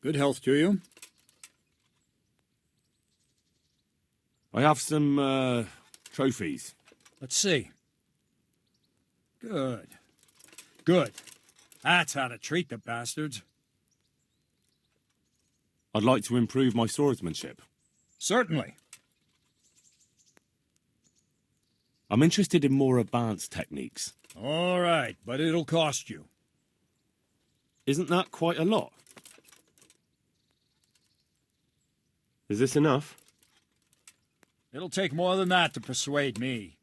Good health to you. I have some, trophies. Let's see. Good. Good. That's how to treat the bastards. I'd like to improve my swordsmanship. Certainly. I'm interested in more advanced techniques. All right, but it'll cost you. Isn't that quite a lot? Is this enough? It'll take more than that to persuade me.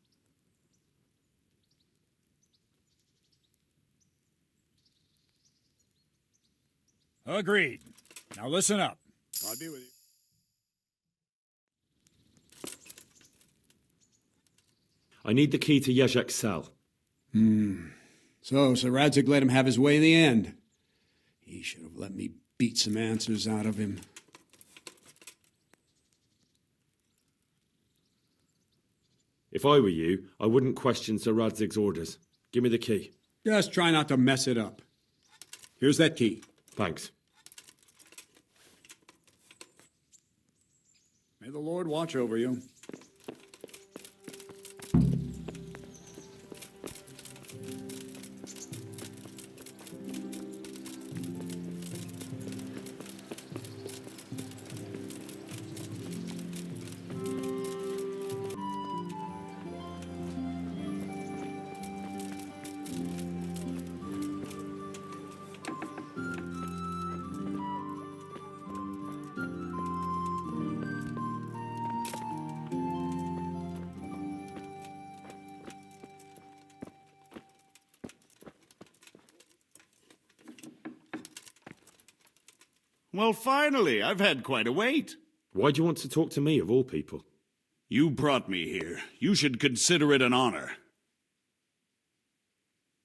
Agreed. Now listen up. God be with you. I need the key to Yezhek's cell. So Radzig let him have his way in the end. He should have let me beat some answers out of him. If I were you, I wouldn't question Sir Radzig's orders. Give me the key. Just try not to mess it up. Here's that key. Thanks. May the Lord watch over you. Well, finally, I've had quite a wait. Why do you want to talk to me, of all people? You brought me here. You should consider it an honor.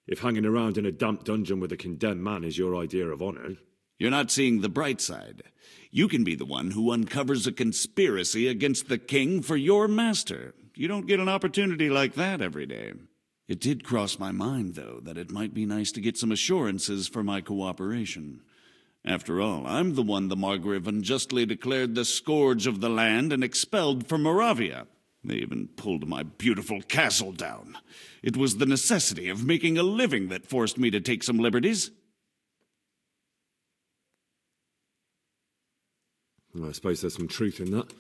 If hanging around in a damp dungeon with a condemned man is your idea of honor... You're not seeing the bright side. You can be the one who uncovers a conspiracy against the king for your master. You don't get an opportunity like that every day. It did cross my mind, though, that it might be nice to get some assurances for my cooperation. After all, I'm the one the Margrave unjustly declared the scourge of the land and expelled from Moravia. They even pulled my beautiful castle down. It was the necessity of making a living that forced me to take some liberties. Well, I suppose there's some truth in that.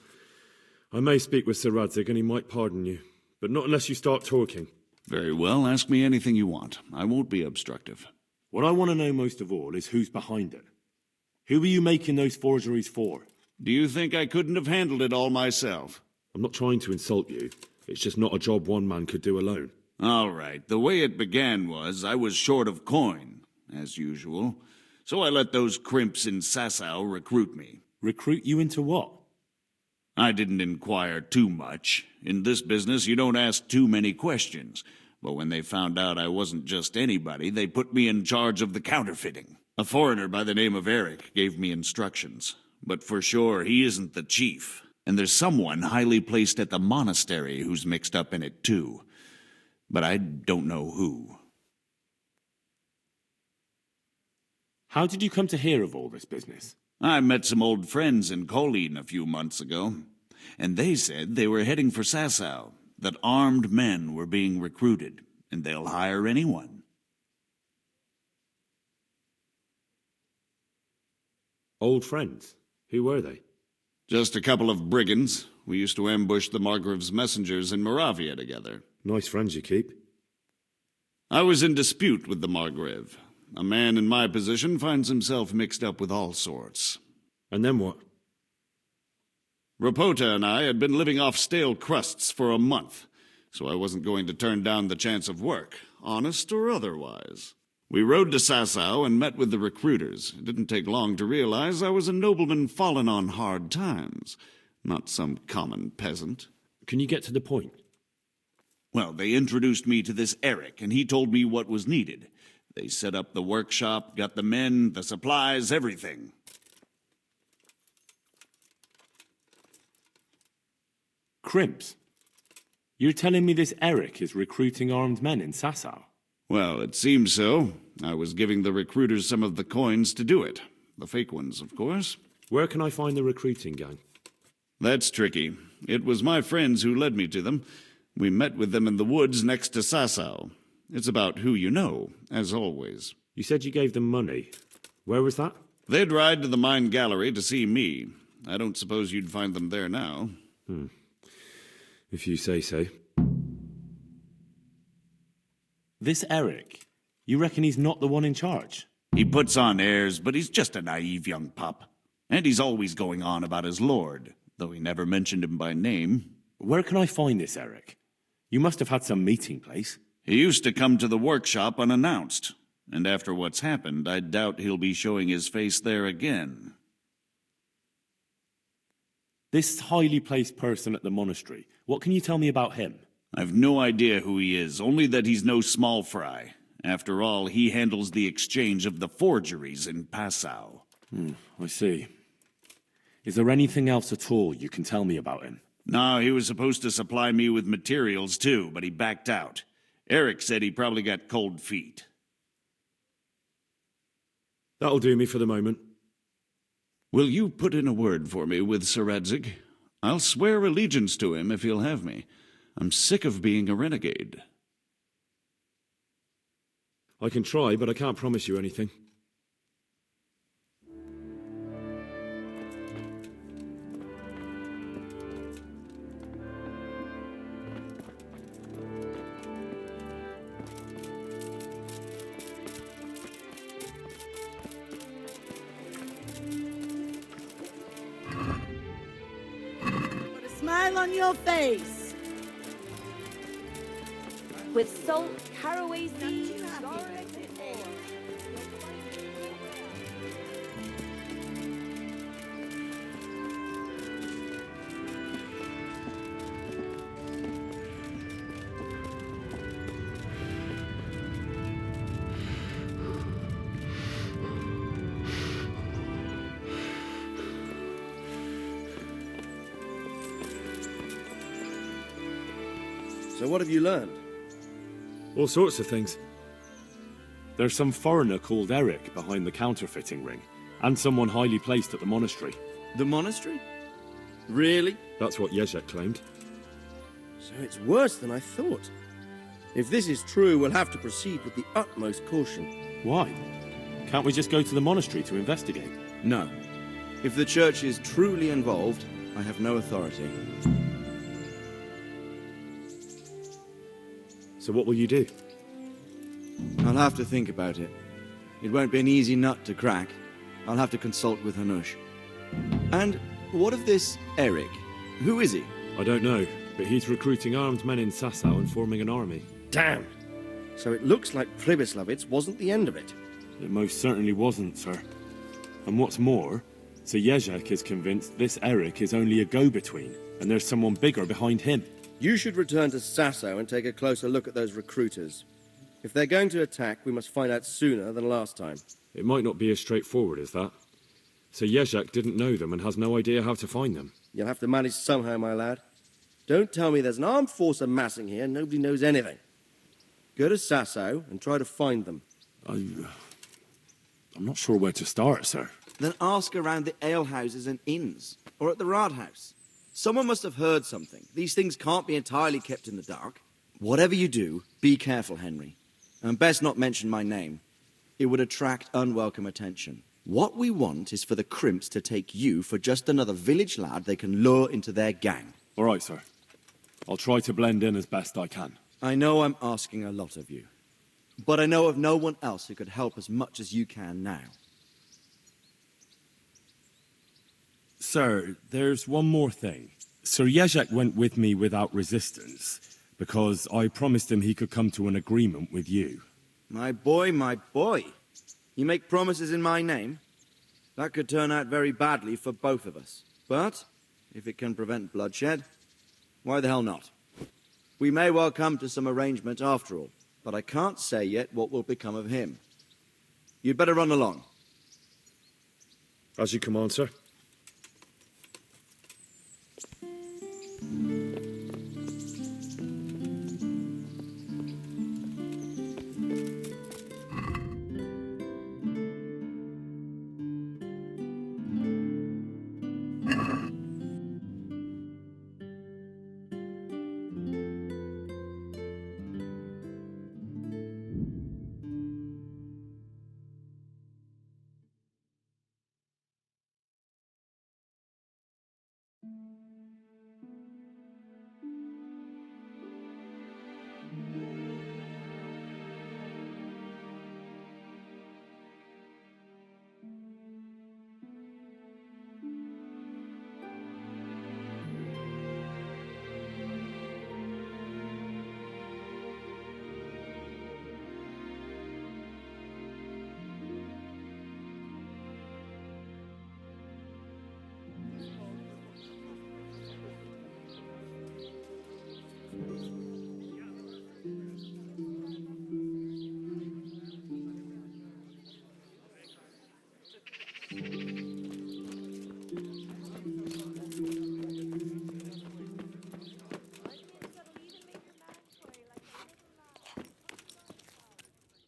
I may speak with Sir Radzig and he might pardon you, but not unless you start talking. Very well, ask me anything you want. I won't be obstructive. What I want to know most of all is who's behind it. Who are you making those forgeries for? Do you think I couldn't have handled it all myself? I'm not trying to insult you. It's just not a job one man could do alone. All right, the way it began was I was short of coin, as usual. So I let those crimps in Sasau recruit me. Recruit you into what? I didn't inquire too much. In this business, you don't ask too many questions. But when they found out I wasn't just anybody, they put me in charge of the counterfeiting. A foreigner by the name of Eric gave me instructions. But for sure, he isn't the chief. And there's someone highly placed at the monastery who's mixed up in it too. But I don't know who. How did you come to hear of all this business? I met some old friends in Colleen a few months ago. And they said they were heading for Sasau, that armed men were being recruited, and they'll hire anyone. Old friends? Who were they? Just a couple of brigands. We used to ambush the Margrave's messengers in Moravia together. Nice friends you keep. I was in dispute with the Margrave. A man in my position finds himself mixed up with all sorts. And then what? Rapota and I had been living off stale crusts for a month, so I wasn't going to turn down the chance of work, honest or otherwise. We rode to Sasau and met with the recruiters. It didn't take long to realize I was a nobleman fallen on hard times, not some common peasant. Can you get to the point? Well, they introduced me to this Eric, and he told me what was needed. They set up the workshop, got the men, the supplies, everything. Crimps? You're telling me this Eric is recruiting armed men in Sasau? Well, it seems so. I was giving the recruiters some of the coins to do it. The fake ones, of course. Where can I find the recruiting gang? That's tricky. It was my friends who led me to them. We met with them in the woods next to Sasau. It's about who you know, as always. You said you gave them money. Where was that? They'd ride to the mine gallery to see me. I don't suppose you'd find them there now. If you say so. This Eric, you reckon he's not the one in charge? He puts on airs, but he's just a naive young pup. And he's always going on about his lord, though he never mentioned him by name. Where can I find this Eric? You must have had some meeting place. He used to come to the workshop unannounced, and after what's happened, I doubt he'll be showing his face there again. This highly placed person at the monastery, what can you tell me about him? I've no idea who he is, only that he's no small fry. After all, he handles the exchange of the forgeries in Passau. I see. Is there anything else at all you can tell me about him? No, he was supposed to supply me with materials too, but he backed out. Eric said he probably got cold feet. That'll do me for the moment. Will you put in a word for me with Sir Radzig? I'll swear allegiance to him if he'll have me. I'm sick of being a renegade. I can try, but I can't promise you anything. Put a smile on your face. With salt, caraway seeds, So what have you learned? All sorts of things. There's some foreigner called Eric behind the counterfeiting ring, and someone highly placed at the monastery. The monastery? Really? That's what Jezek claimed. So it's worse than I thought. If this is true, we'll have to proceed with the utmost caution. Why? Can't we just go to the monastery to investigate? No. If the church is truly involved, I have no authority. So what will you do? I'll have to think about it. It won't be an easy nut to crack. I'll have to consult with Hanush. And what of this Eric? Who is he? I don't know, but he's recruiting armed men in Sasau and forming an army. Damn! So it looks like Pribyslavitz wasn't the end of it. It most certainly wasn't, sir. And what's more, Sir Jezek is convinced this Eric is only a go-between, and there's someone bigger behind him. You should return to Sasau and take a closer look at those recruiters. If they're going to attack, we must find out sooner than last time. It might not be as straightforward as that. So Jezek didn't know them and has no idea how to find them. You'll have to manage somehow, my lad. Don't tell me there's an armed force amassing here and nobody knows anything. Go to Sasau and try to find them. I'm not sure where to start, sir. Then ask around the alehouses and inns, or at the Rathaus. Someone must have heard something. These things can't be entirely kept in the dark. Whatever you do, be careful, Henry. And best not mention my name. It would attract unwelcome attention. What we want is for the crimps to take you for just another village lad they can lure into their gang. All right, sir. I'll try to blend in as best I can. I know I'm asking a lot of you, but I know of no one else who could help as much as you can now. Sir, there's one more thing. Sir Jezek went with me without resistance, because I promised him he could come to an agreement with you. My boy, my boy. You make promises in my name? That could turn out very badly for both of us. But, if it can prevent bloodshed, why the hell not? We may well come to some arrangement after all, but I can't say yet what will become of him. You'd better run along. As you command, sir.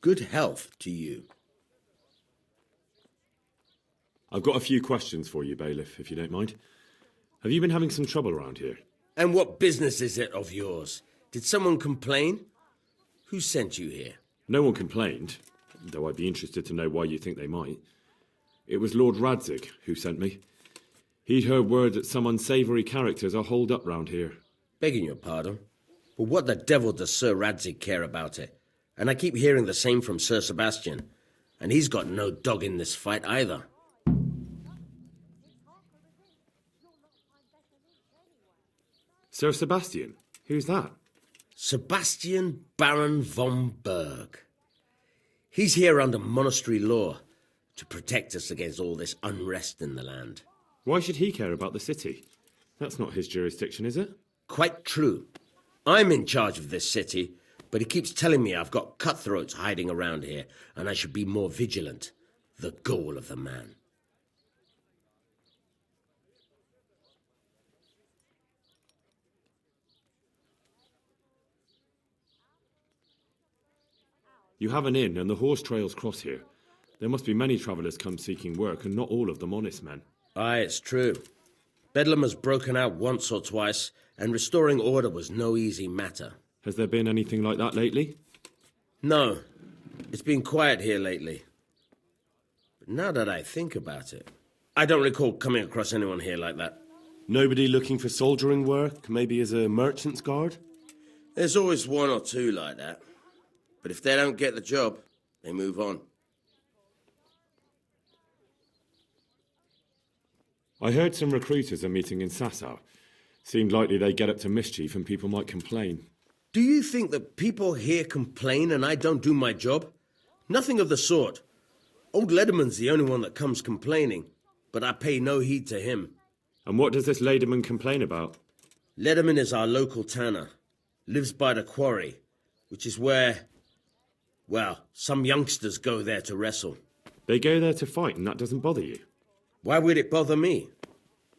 good health to you. I've got a few questions for you, Bailiff, if you don't mind. Have you been having some trouble around here? And what business is it of yours? Did someone complain? Who sent you here? No one complained, though I'd be interested to know why you think they might. It was Lord Radzig who sent me. He'd heard word that some unsavoury characters are holed up round here. Begging your pardon, but what the devil does Sir Radzig care about it? And I keep hearing the same from Sir Sebastian, and he's got no dog in this fight either. Sir Sebastian? Who's that? Sebastian Baron von Berg. He's here under monastery law to protect us against all this unrest in the land. Why should he care about the city? That's not his jurisdiction, is it? Quite true. I'm in charge of this city, but he keeps telling me I've got cutthroats hiding around here, and I should be more vigilant. The goal of the man. You have an inn, and the horse trails cross here. There must be many travellers come seeking work, and not all of them honest men. Aye, it's true. Bedlam has broken out once or twice, and restoring order was no easy matter. Has there been anything like that lately? No. It's been quiet here lately. But now that I think about it, I don't recall coming across anyone here like that. Nobody looking for soldiering work, maybe as a merchant's guard? There's always one or two like that. But if they don't get the job, they move on. I heard some recruiters are meeting in Sasau. Seemed likely they get up to mischief and people might complain. Do you think that people here complain and I don't do my job? Nothing of the sort. Old Lederman's the only one that comes complaining, but I pay no heed to him. And what does this Lederman complain about? Lederman is our local tanner. Lives by the quarry, which is where, well, some youngsters go there to wrestle. They go there to fight and that doesn't bother you? Why would it bother me?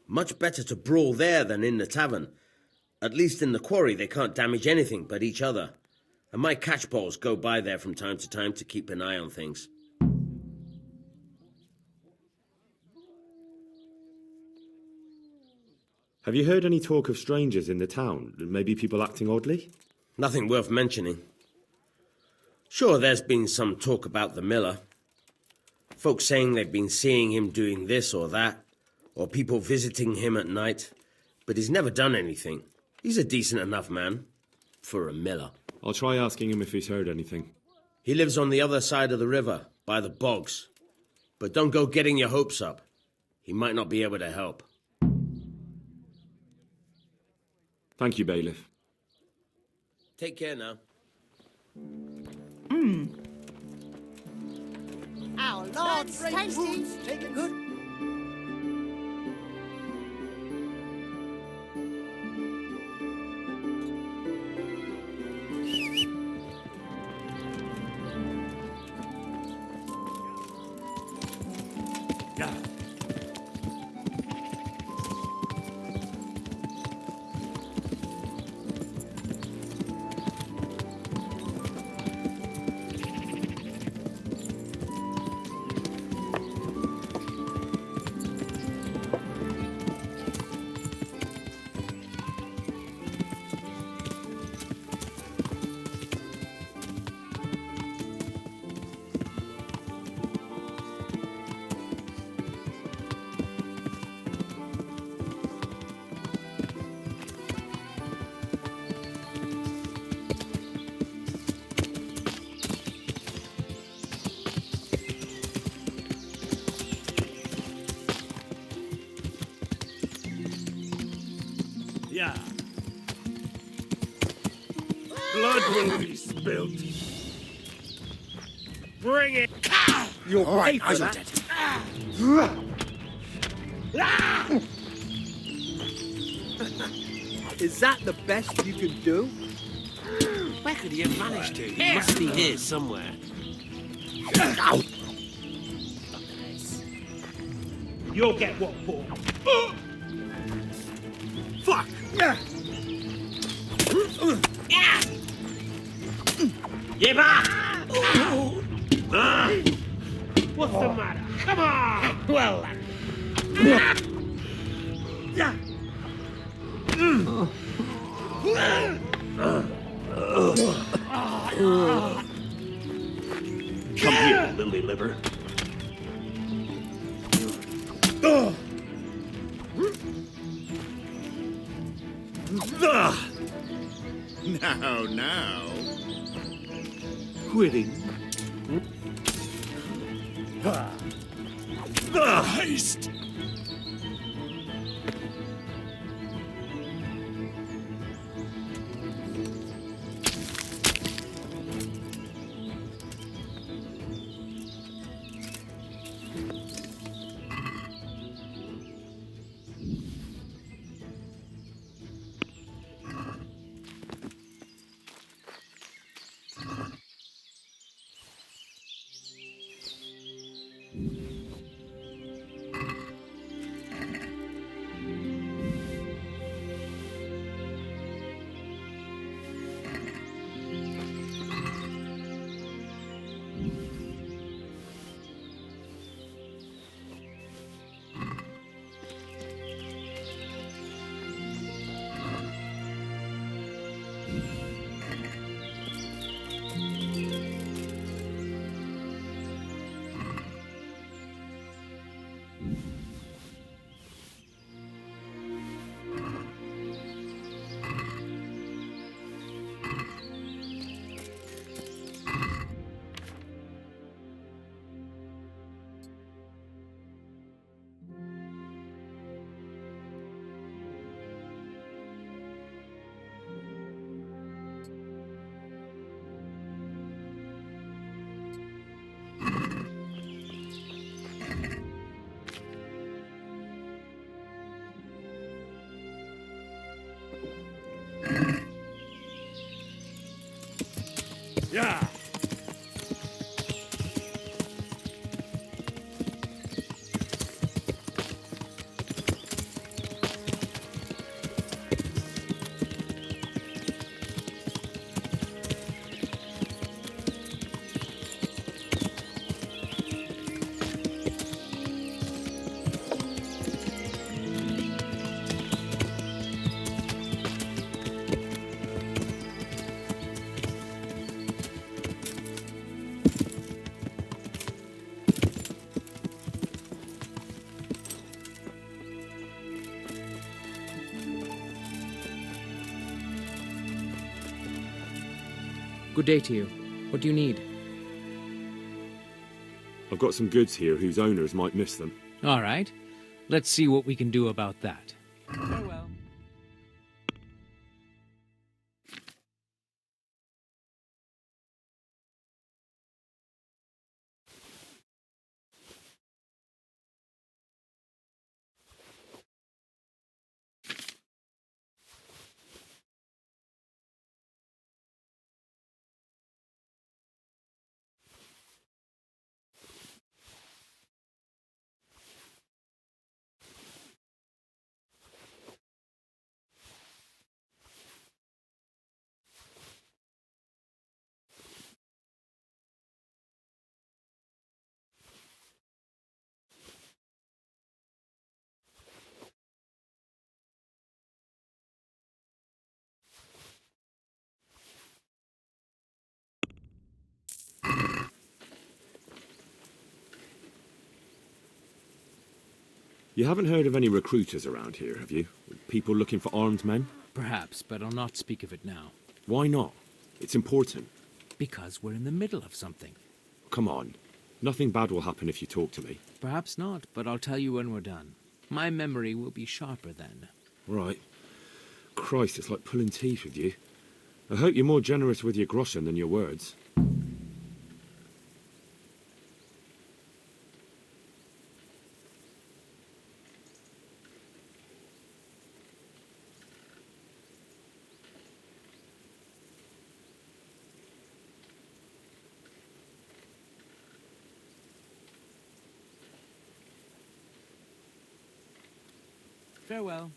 Much better to brawl there than in the tavern. At least in the quarry they can't damage anything but each other. And my catchballs go by there from time to time to keep an eye on things. Have you heard any talk of strangers in the town? Maybe people acting oddly? Nothing worth mentioning. Sure, there's been some talk about the miller. Folks saying they've been seeing him doing this or that, or people visiting him at night, but he's never done anything. He's a decent enough man, for a miller. I'll try asking him if he's heard anything. He lives on the other side of the river, by the bogs. But don't go getting your hopes up. He might not be able to help. Thank you, Bailiff. Take care now. Our Lord's tasty. Taken good. Yeah. Blood will be spilt. Bring it. You're right, for that. Is that the best you can do? Where could he have managed to? He must be here somewhere. You'll get what for. Fuck! Give up! What's the matter? Come on! Well, Come here, lily liver. Now. Quitting. Haste! Yeah. Good day to you. What do you need? I've got some goods here whose owners might miss them. All right. Let's see what we can do about that. Farewell. You haven't heard of any recruiters around here, have you? People looking for armed men? Perhaps, but I'll not speak of it now. Why not? It's important. Because we're in the middle of something. Come on. Nothing bad will happen if you talk to me. Perhaps not, but I'll tell you when we're done. My memory will be sharper then. Right. Christ, it's like pulling teeth with you. I hope you're more generous with your groschen than your words. Farewell.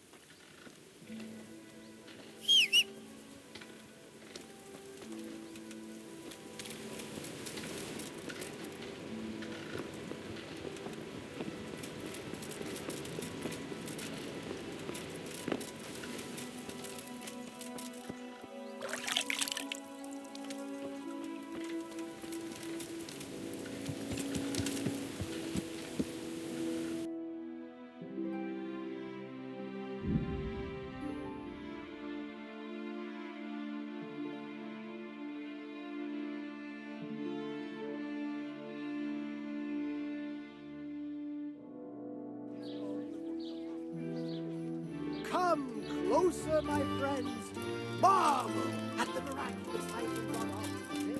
closer, my friends. Marvel at the miraculous items on our display.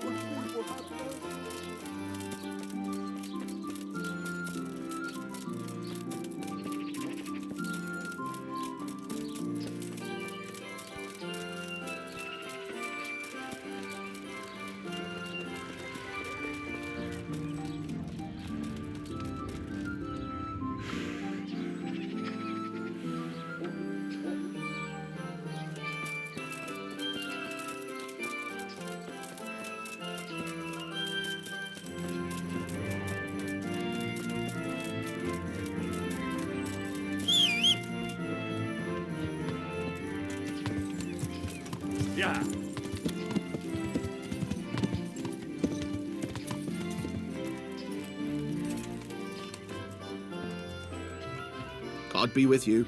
What we will have first. Yeah. God be with you.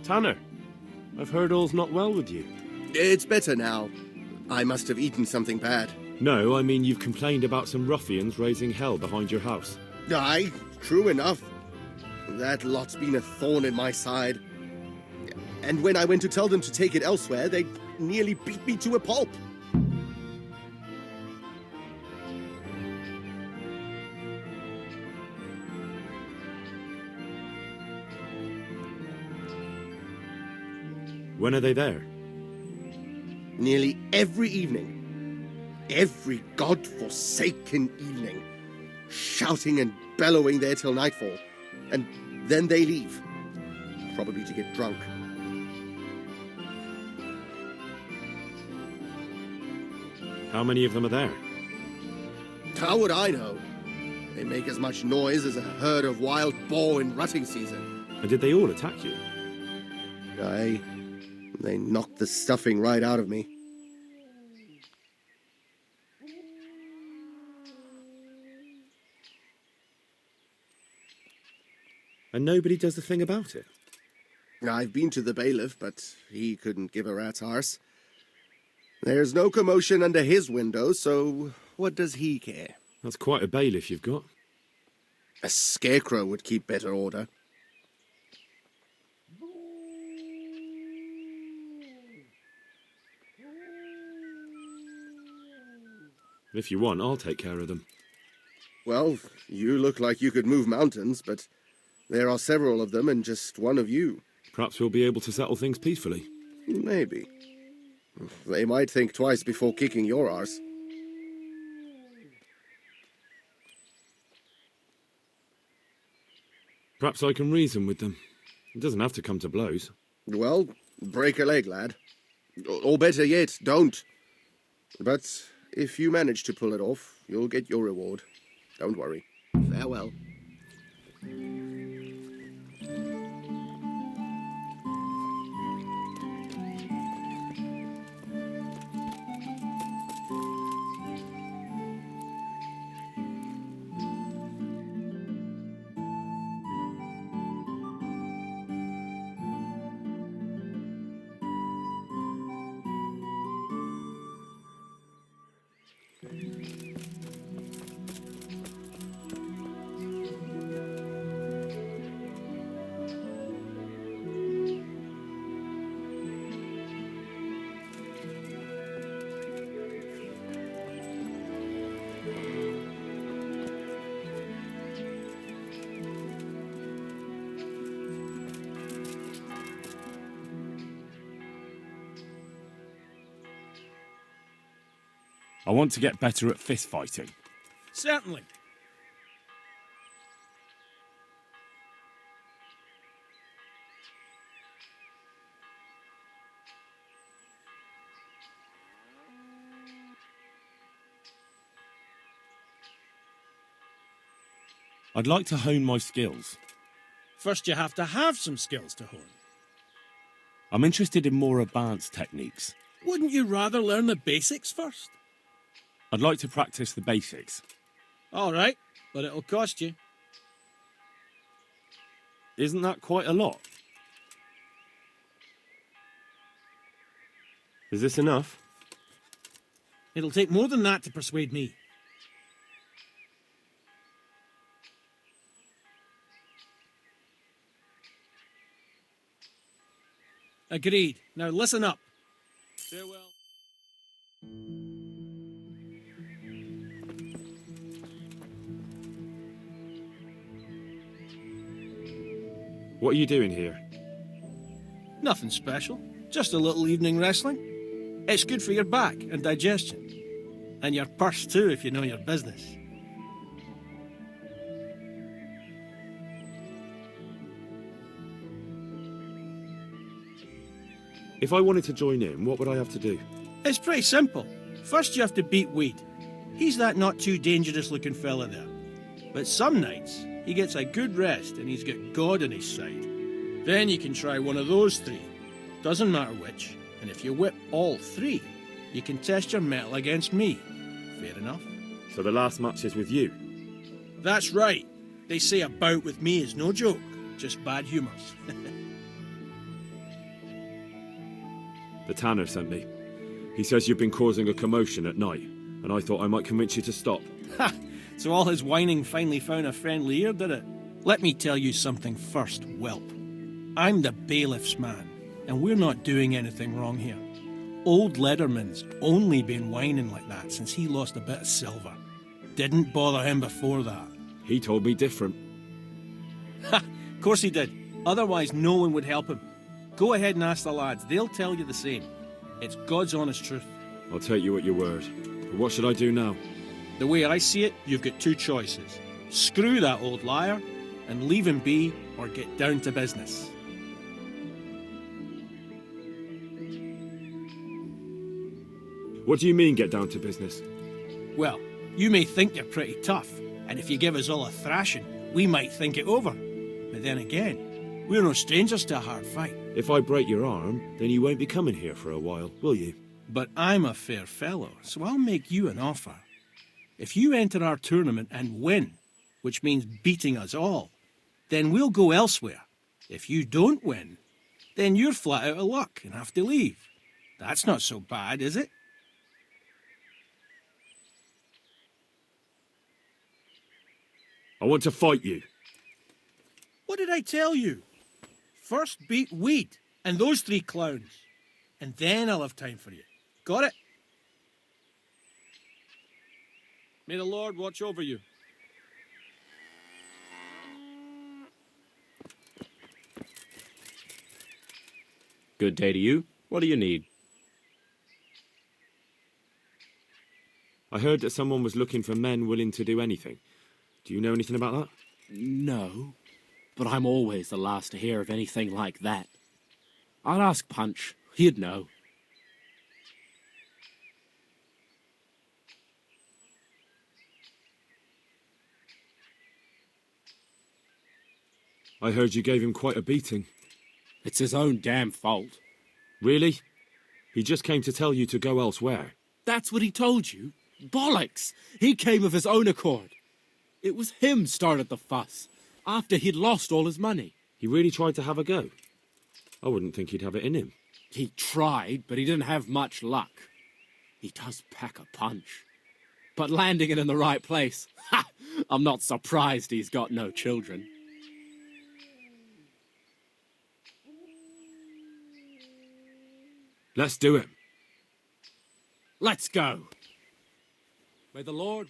Tanner, I've heard all's not well with you. It's better now. I must have eaten something bad. No, I mean you've complained about some ruffians raising hell behind your house. Aye, true enough. That lot's been a thorn in my side. And when I went to tell them to take it elsewhere, they nearly beat me to a pulp. When are they there? Nearly every evening. Every god-forsaken evening. Shouting and bellowing there till nightfall. And then they leave. Probably to get drunk. How many of them are there? How would I know? They make as much noise as a herd of wild boar in rutting season. And did they all attack you? Aye. They knocked the stuffing right out of me. And nobody does a thing about it? I've been to the bailiff, but he couldn't give a rat's arse. There's no commotion under his window, so what does he care? That's quite a bailiff you've got. A scarecrow would keep better order. If you want, I'll take care of them. Well, you look like you could move mountains, but there are several of them and just one of you. Perhaps we'll be able to settle things peacefully. Maybe. They might think twice before kicking your arse. Perhaps I can reason with them. It doesn't have to come to blows. Well, break a leg, lad. Or better yet, don't. But if you manage to pull it off, you'll get your reward. Don't worry. Farewell. I want to get better at fist fighting. Certainly. I'd like to hone my skills. First, you have to have some skills to hone. I'm interested in more advanced techniques. Wouldn't you rather learn the basics first? I'd like to practice the basics. All right, but it'll cost you. Isn't that quite a lot? Is this enough? It'll take more than that to persuade me. Agreed. Now listen up. Farewell. What are you doing here? Nothing special. Just a little evening wrestling. It's good for your back and digestion. And your purse too, if you know your business. If I wanted to join in, what would I have to do? It's pretty simple. First you have to beat Weed. He's that not too dangerous looking fella there. But some nights, he gets a good rest and he's got God on his side. Then you can try one of those three. Doesn't matter which. And if you whip all three, you can test your mettle against me. Fair enough? So the last match is with you? That's right. They say a bout with me is no joke. Just bad humours. The tanner sent me. He says you've been causing a commotion at night, and I thought I might convince you to stop. Ha! So all his whining finally found a friendly ear, did it? Let me tell you something first, whelp. I'm the bailiff's man, and we're not doing anything wrong here. Old Lederman's only been whining like that since he lost a bit of silver. Didn't bother him before that. He told me different. Ha! Of course he did. Otherwise no one would help him. Go ahead and ask the lads. They'll tell you the same. It's God's honest truth. I'll take you at your word. But what should I do now? The way I see it, you've got two choices. Screw that old liar and leave him be, or get down to business. What do you mean, get down to business? Well, you may think you're pretty tough, and if you give us all a thrashing, we might think it over. But then again, we're no strangers to a hard fight. If I break your arm, then you won't be coming here for a while, will you? But I'm a fair fellow, so I'll make you an offer. If you enter our tournament and win, which means beating us all, then we'll go elsewhere. If you don't win, then you're flat out of luck and have to leave. That's not so bad, is it? I want to fight you. What did I tell you? First beat Weed and those three clowns, and then I'll have time for you. Got it? May the Lord watch over you. Good day to you. What do you need? I heard that someone was looking for men willing to do anything. Do you know anything about that? No, but I'm always the last to hear of anything like that. I'd ask Punch. He'd know. I heard you gave him quite a beating. It's his own damn fault. Really? He just came to tell you to go elsewhere. That's what he told you? Bollocks! He came of his own accord. It was him started the fuss, after he'd lost all his money. He really tried to have a go. I wouldn't think he'd have it in him. He tried, but he didn't have much luck. He does pack a punch. But landing it in the right place, ha! I'm not surprised he's got no children. Let's do it. Let's go. May the Lord...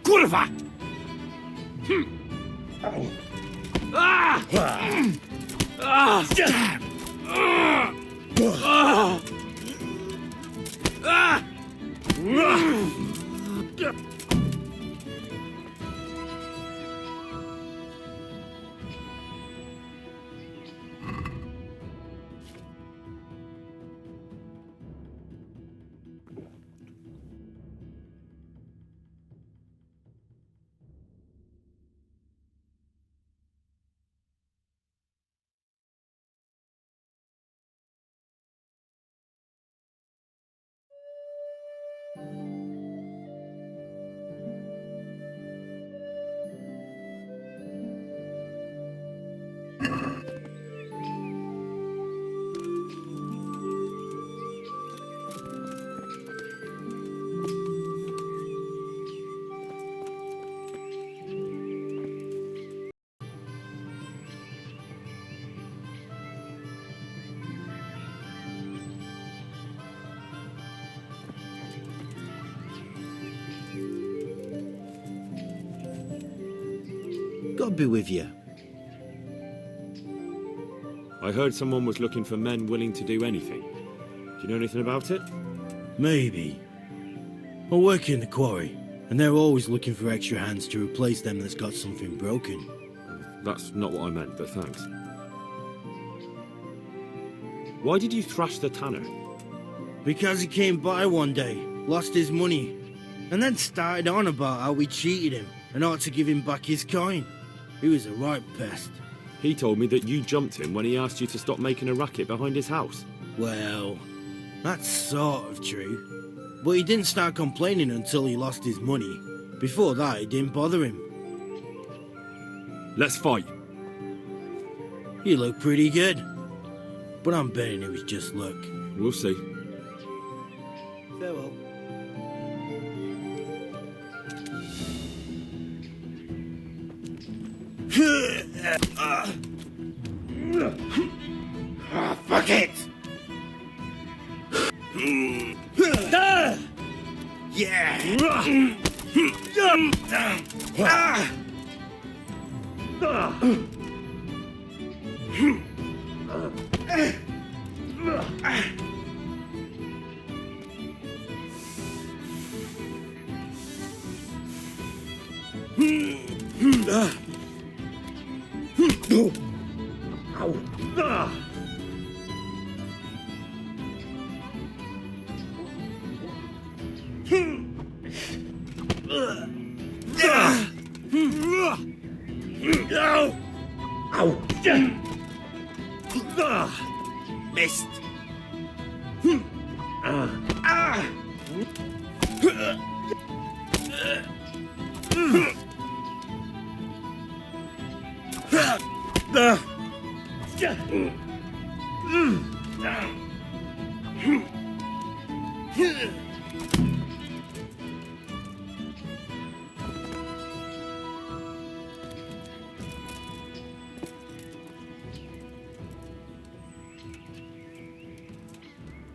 Kurwa! God be with you. I heard someone was looking for men willing to do anything. Do you know anything about it? Maybe. I work in the quarry, and they're always looking for extra hands to replace them that's got something broken. That's not what I meant, but thanks. Why did you thrash the tanner? Because he came by one day, lost his money, and then started on about how we cheated him and ought to give him back his coin. He was a right pest. He told me that you jumped him when he asked you to stop making a racket behind his house. Well, that's sort of true. But he didn't start complaining until he lost his money. Before that, it didn't bother him. Let's fight. You look pretty good. But I'm betting it was just luck. We'll see. Farewell. Fuck it! Missed.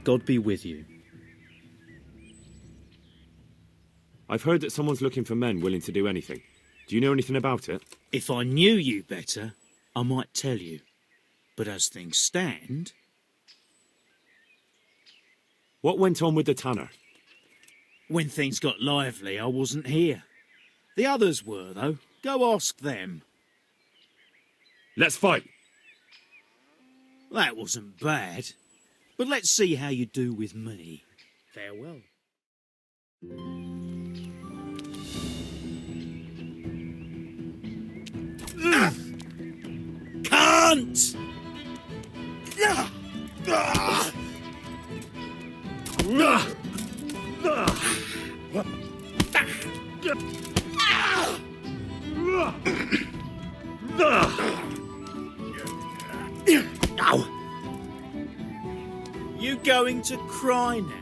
God be with you. I've heard that someone's looking for men willing to do anything. Do you know anything about it? If I knew you better, I might tell you. But as things stand... What went on with the tanner? When things got lively, I wasn't here. The others were, though. Go ask them. Let's fight! That wasn't bad. But let's see how you do with me. Farewell. Can't! Ow! You going to cry now?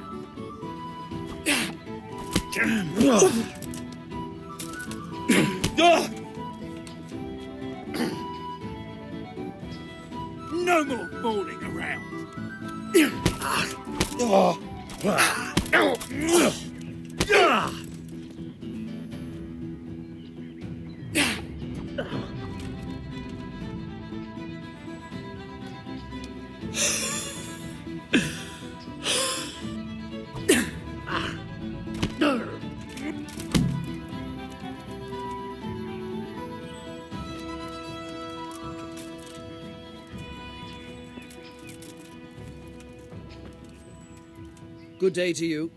No more fooling around. Good day to you.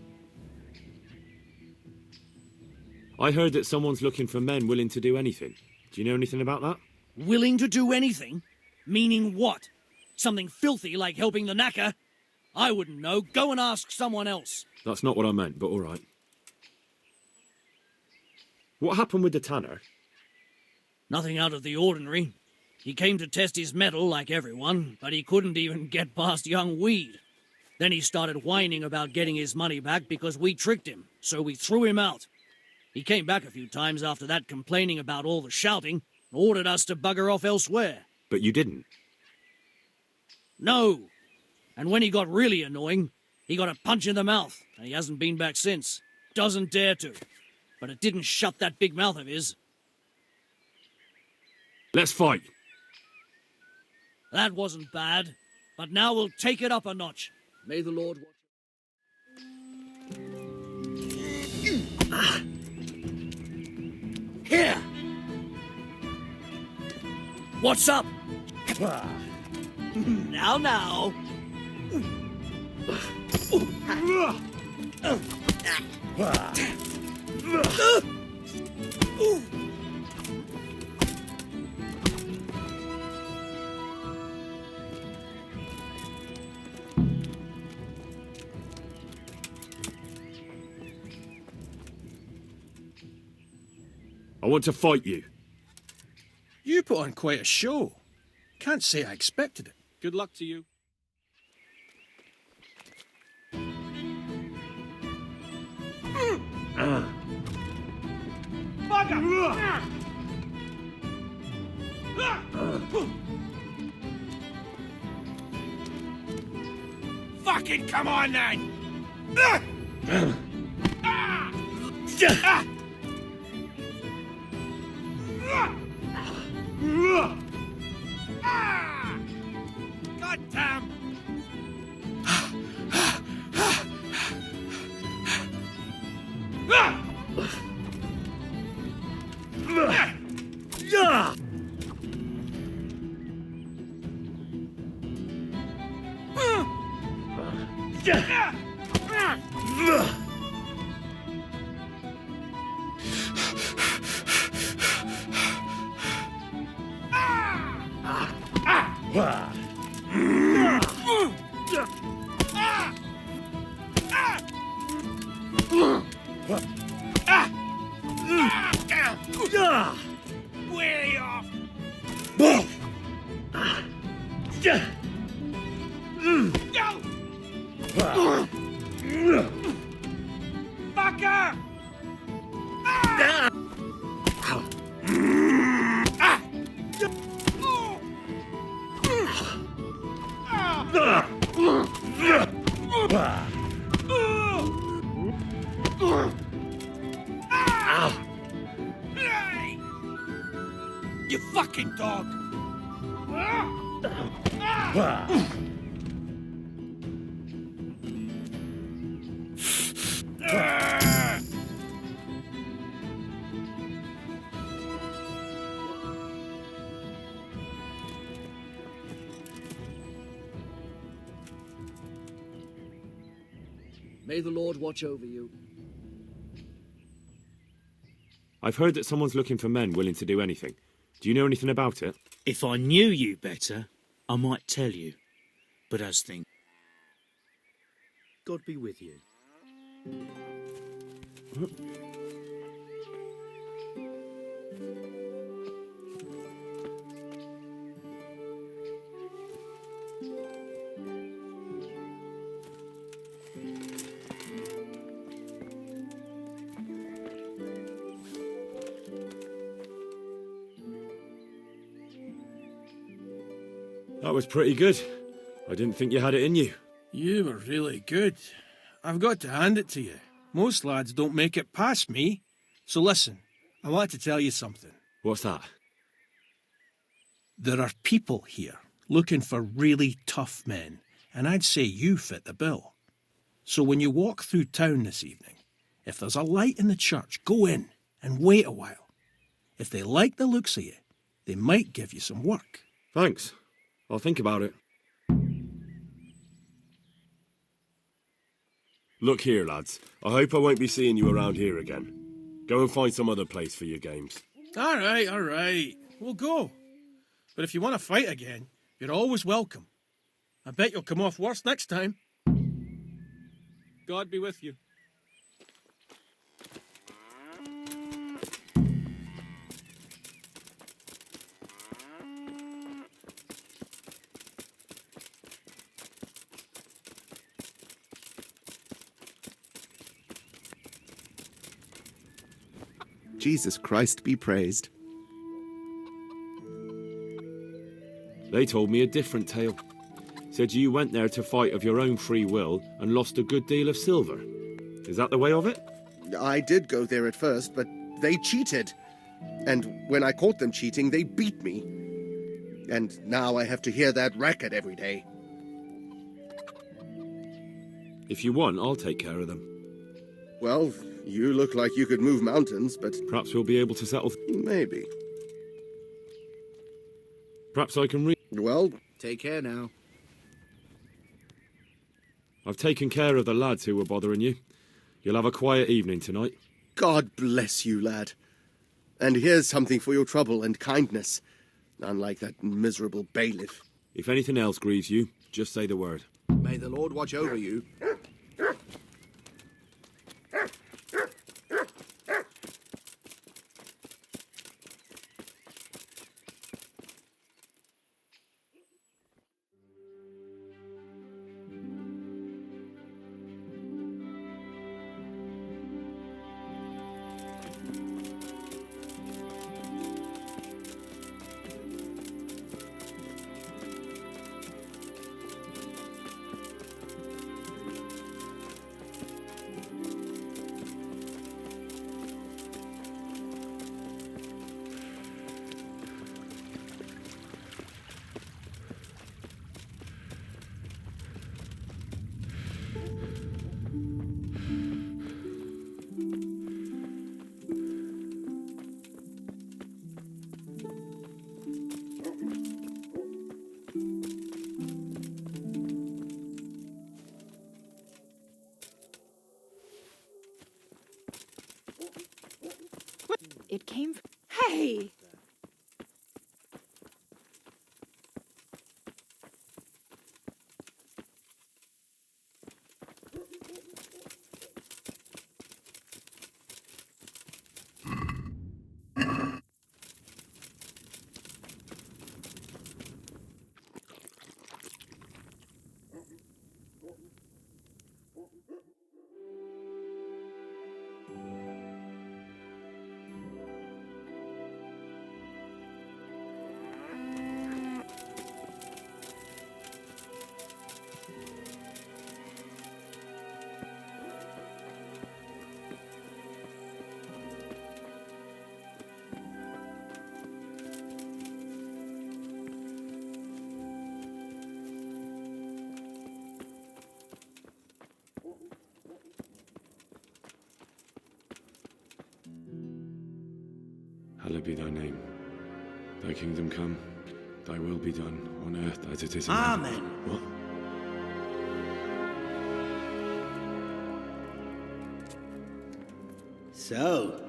I heard that someone's looking for men willing to do anything. Do you know anything about that? Willing to do anything? Meaning what? Something filthy like helping the knacker? I wouldn't know. Go and ask someone else. That's not what I meant, but all right. What happened with the tanner? Nothing out of the ordinary. He came to test his mettle like everyone, but he couldn't even get past young Weed. Then he started whining about getting his money back because we tricked him, so we threw him out. He came back a few times after that complaining about all the shouting, and ordered us to bugger off elsewhere. But you didn't? No. And when he got really annoying, he got a punch in the mouth, and he hasn't been back since. Doesn't dare to. But it didn't shut that big mouth of his. Let's fight. That wasn't bad, but now we'll take it up a notch. May the Lord watch. Here! What's up? Now. I want to fight you. You put on quite a show. Can't say I expected it. Good luck to you. Fucking come on then! God damn! Way off! Go! Fucker! You fucking dog! May the Lord watch over you. I've heard that someone's looking for men willing to do anything. Do you know anything about it? If I knew you better, I might tell you. But as things... God be with you. That was pretty good. I didn't think you had it in you. You were really good. I've got to hand it to you. Most lads don't make it past me. So listen, I want to tell you something. What's that? There are people here looking for really tough men, and I'd say you fit the bill. So when you walk through town this evening, if there's a light in the church, go in and wait a while. If they like the looks of you, they might give you some work. Thanks. I'll think about it. Look here, lads. I hope I won't be seeing you around here again. Go and find some other place for your games. All right. We'll go. But if you want to fight again, you're always welcome. I bet you'll come off worse next time. God be with you. Jesus Christ be praised. They told me a different tale. Said you went there to fight of your own free will and lost a good deal of silver. Is that the way of it? I did go there at first, but they cheated. And when I caught them cheating, they beat me. And now I have to hear that racket every day. If you want, I'll take care of them. Well, you look like you could move mountains, but... Perhaps we'll be able to settle... Maybe. Perhaps I can Well... Take care now. I've taken care of the lads who were bothering you. You'll have a quiet evening tonight. God bless you, lad. And here's something for your trouble and kindness. Unlike that miserable bailiff. If anything else grieves you, just say the word. May the Lord watch over you. It came from... Hey! Hallowed be thy name. Thy kingdom come, thy will be done, on earth as it is in Amen. heaven. What? So,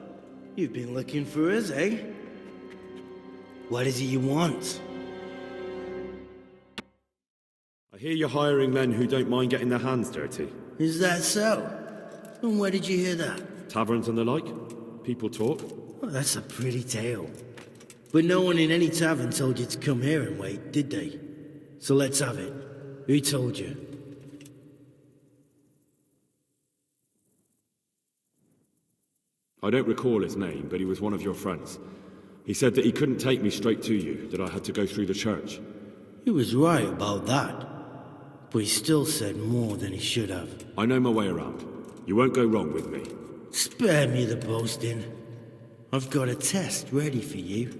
you've been looking for us, eh? What is it you want? I hear you're hiring men who don't mind getting their hands dirty. Is that so? And where did you hear that? Taverns and the like? People talk. Well, that's a pretty tale. But no one in any tavern told you to come here and wait, did they? So let's have it. Who told you? I don't recall his name, but he was one of your friends. He said that he couldn't take me straight to you, that I had to go through the church. He was right about that. But he still said more than he should have. I know my way around. You won't go wrong with me. Spare me the boasting. I've got a test ready for you.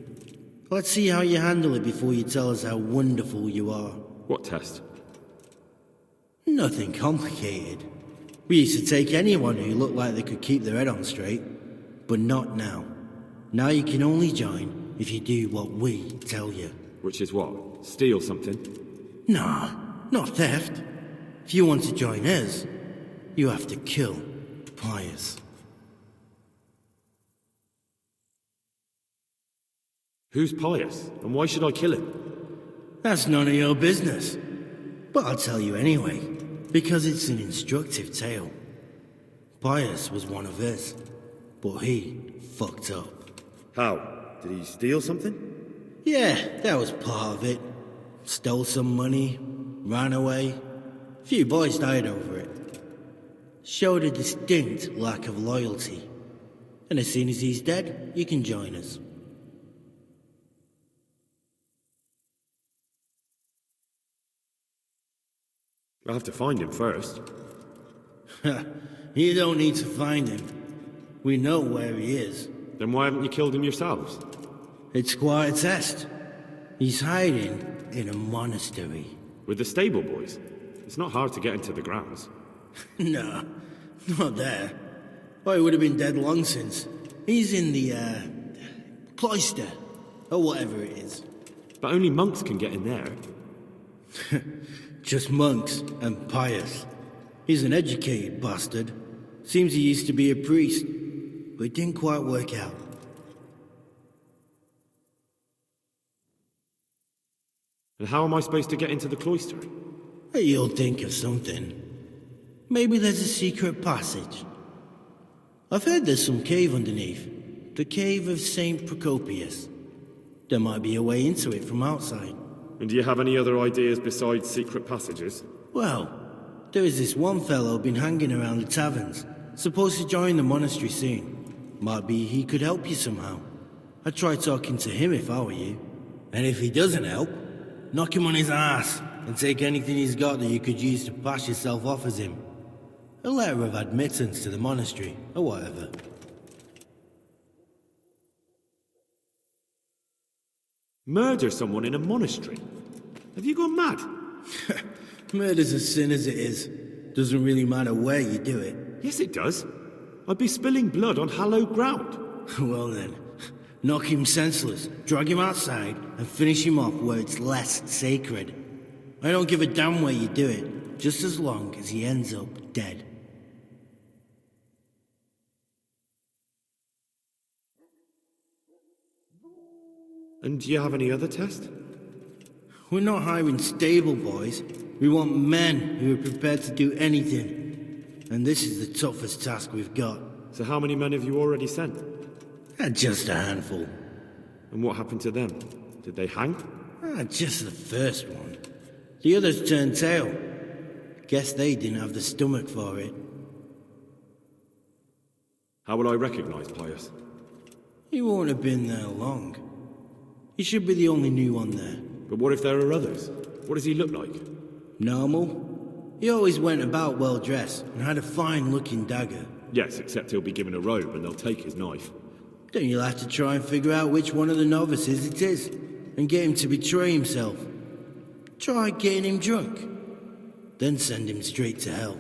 Let's see how you handle it before you tell us how wonderful you are. What test? Nothing complicated. We used to take anyone who looked like they could keep their head on straight. But not now. Now you can only join if you do what we tell you. Which is what? Steal something? Nah, not theft. If you want to join us, you have to kill Pius. Who's Pius, and why should I kill him? That's none of your business. But I'll tell you anyway, because it's an instructive tale. Pius was one of us, but he fucked up. How? Did he steal something? Yeah, that was part of it. Stole some money, ran away. A few boys died over it. Showed a distinct lack of loyalty. And as soon as he's dead, you can join us. I'll have to find him first. You don't need to find him. We know where he is. Then why haven't you killed him yourselves? It's quite a test. He's hiding in a monastery. With the stable boys? It's not hard to get into the grounds. No, not there. Oh, he would have been dead long since. He's in the, cloister, or whatever it is. But only monks can get in there. Just monks and pious. He's an educated bastard. Seems he used to be a priest, but it didn't quite work out. And how am I supposed to get into the cloister? You'll think of something. Maybe there's a secret passage. I've heard there's some cave underneath. The cave of St. Procopius. There might be a way into it from outside. And do you have any other ideas besides secret passages? Well, there is this one fellow been hanging around the taverns. Supposed to join the monastery soon. Might be he could help you somehow. I'd try talking to him if I were you. And if he doesn't help, knock him on his ass and take anything he's got that you could use to pass yourself off as him. A letter of admittance to the monastery, or whatever. Murder someone in a monastery? Have you gone mad? Murder's a sin as it is. Doesn't really matter where you do it. Yes, it does. I'd be spilling blood on hallowed ground. Well then, knock him senseless, drag him outside, and finish him off where it's less sacred. I don't give a damn where you do it, just as long as he ends up dead. And do you have any other test? We're not hiring stable boys. We want men who are prepared to do anything. And this is the toughest task we've got. So how many men have you already sent? Just a handful. And what happened to them? Did they hang? Just the first one. The others turned tail. Guess they didn't have the stomach for it. How will I recognize Pius? He won't have been there long. He should be the only new one there. But what if there are others? What does he look like? Normal. He always went about well dressed and had a fine-looking dagger. Yes, except he'll be given a robe and they'll take his knife. Then you'll have to try and figure out which one of the novices it is, and get him to betray himself. Try getting him drunk. Then send him straight to hell.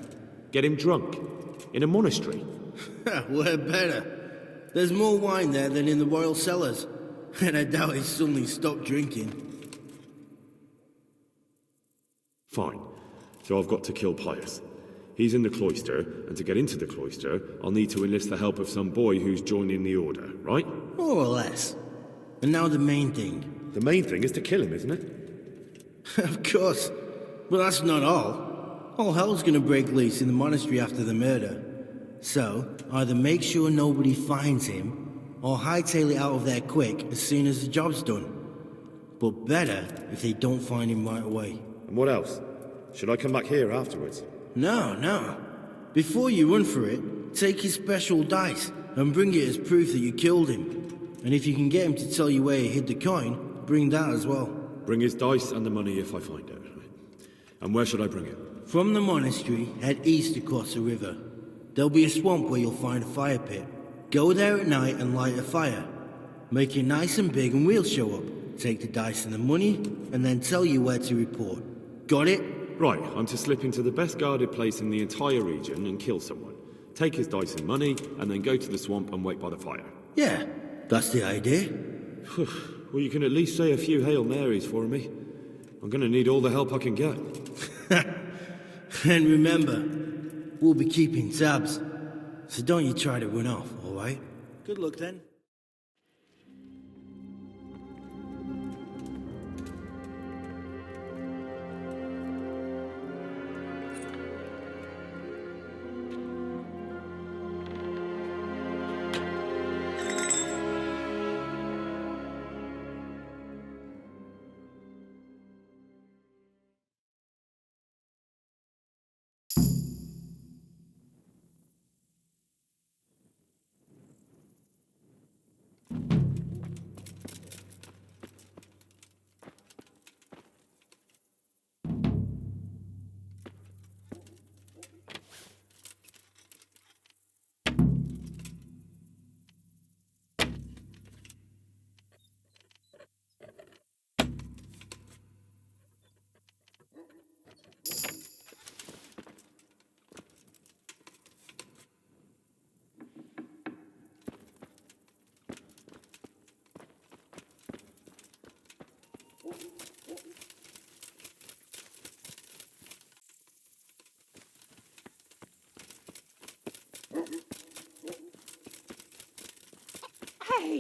Get him drunk? In a monastery? Where better? There's more wine there than in the royal cellars. And I doubt he suddenly stopped drinking. Fine. So I've got to kill Pius. He's in the cloister, and to get into the cloister, I'll need to enlist the help of some boy who's joining the order, right? More or less. And now the main thing. The main thing is to kill him, isn't it? Of course. But that's not all. All hell's gonna break loose in the monastery after the murder. So, either make sure nobody finds him, or hightail it out of there quick as soon as the job's done. But better if they don't find him right away. And what else? Should I come back here afterwards? No. Before you run for it, take his special dice and bring it as proof that you killed him. And if you can get him to tell you where he hid the coin, bring that as well. Bring his dice and the money if I find it. And where should I bring it? From the monastery, head east across the river. There'll be a swamp where you'll find a fire pit. Go there at night and light a fire. Make it nice and big and we'll show up. Take the dice and the money, and then tell you where to report. Got it? Right, I'm to slip into the best guarded place in the entire region and kill someone. Take his dice and money, and then go to the swamp and wait by the fire. Yeah, that's the idea. Well, you can at least say a few Hail Marys for me. I'm gonna need all the help I can get. And remember, we'll be keeping tabs. So don't you try to run off, all right? Good luck then.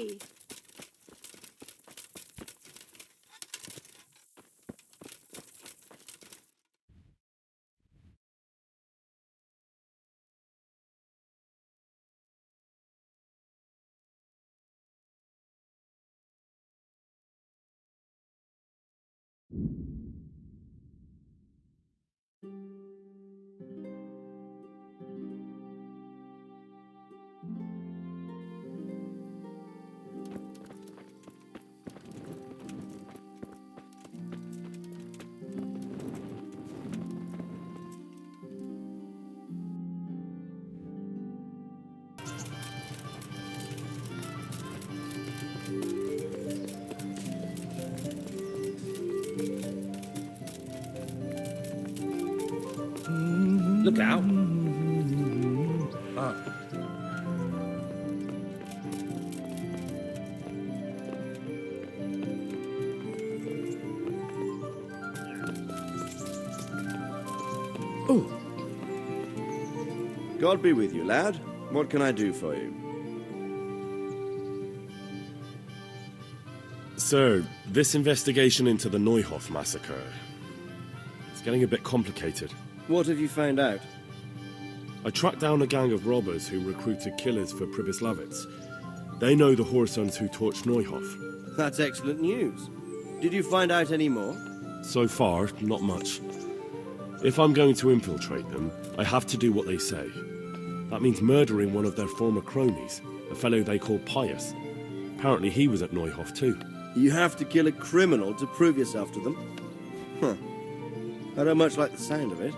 Henry! Look out. Ah. Oh. God be with you, lad. What can I do for you? Sir, this investigation into the Neuhof massacre... it's getting a bit complicated. What have you found out? I tracked down a gang of robbers who recruited killers for Pribyslavitz. They know the Horsons who torched Neuhof. That's excellent news. Did you find out any more? So far, not much. If I'm going to infiltrate them, I have to do what they say. That means murdering one of their former cronies, a fellow they call Pius. Apparently he was at Neuhof too. You have to kill a criminal to prove yourself to them? Huh. I don't much like the sound of it.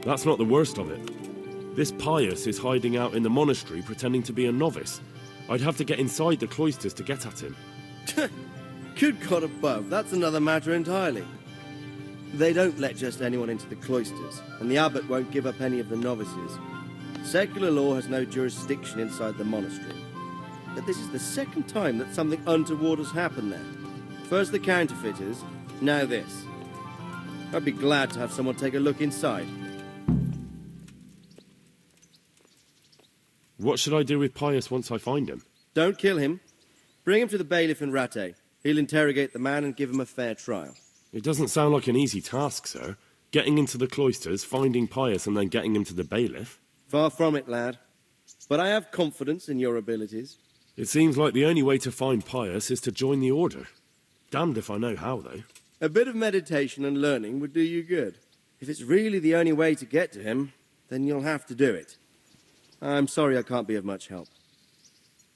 That's not the worst of it. This Pius is hiding out in the monastery pretending to be a novice. I'd have to get inside the cloisters to get at him. Good God above, that's another matter entirely. They don't let just anyone into the cloisters, and the abbot won't give up any of the novices. Secular law has no jurisdiction inside the monastery. But this is the second time that something untoward has happened there. First the counterfeiters, now this. I'd be glad to have someone take a look inside. What should I do with Pius once I find him? Don't kill him. Bring him to the bailiff in Rattay. He'll interrogate the man and give him a fair trial. It doesn't sound like an easy task, sir. Getting into the cloisters, finding Pius, and then getting him to the bailiff. Far from it, lad. But I have confidence in your abilities. It seems like the only way to find Pius is to join the order. Damned if I know how, though. A bit of meditation and learning would do you good. If it's really the only way to get to him, then you'll have to do it. I'm sorry I can't be of much help.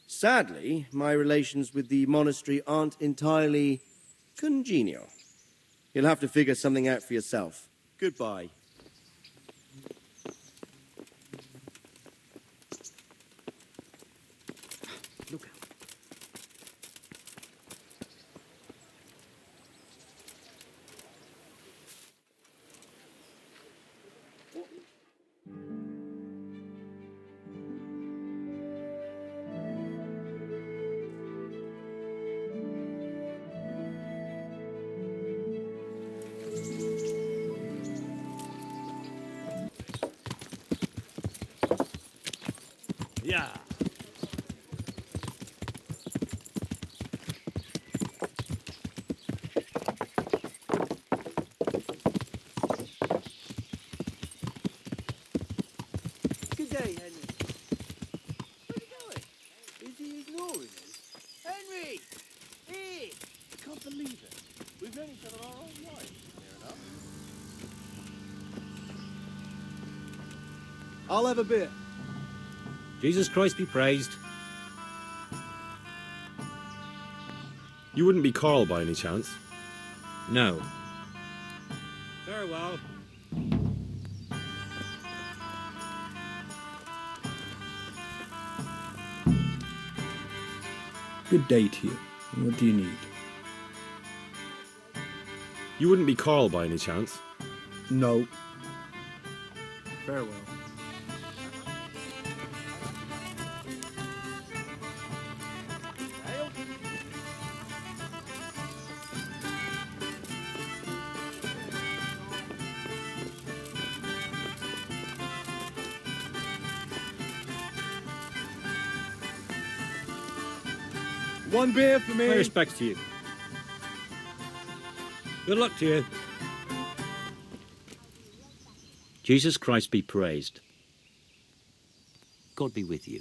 Sadly, my relations with the monastery aren't entirely congenial. You'll have to figure something out for yourself. Goodbye. Look out. Yeah. Good day, Henry. Where's he going? Is he ignoring us? Henry! Here! I can't believe it. We've known each other our whole lives, near enough. I'll have a beer. Jesus Christ be praised. You wouldn't be Carl by any chance? No. Farewell. Good day to you. What do you need? You wouldn't be Carl by any chance? No. Farewell. One beer for me. My respects to you. Good luck to you. Jesus Christ be praised. God be with you.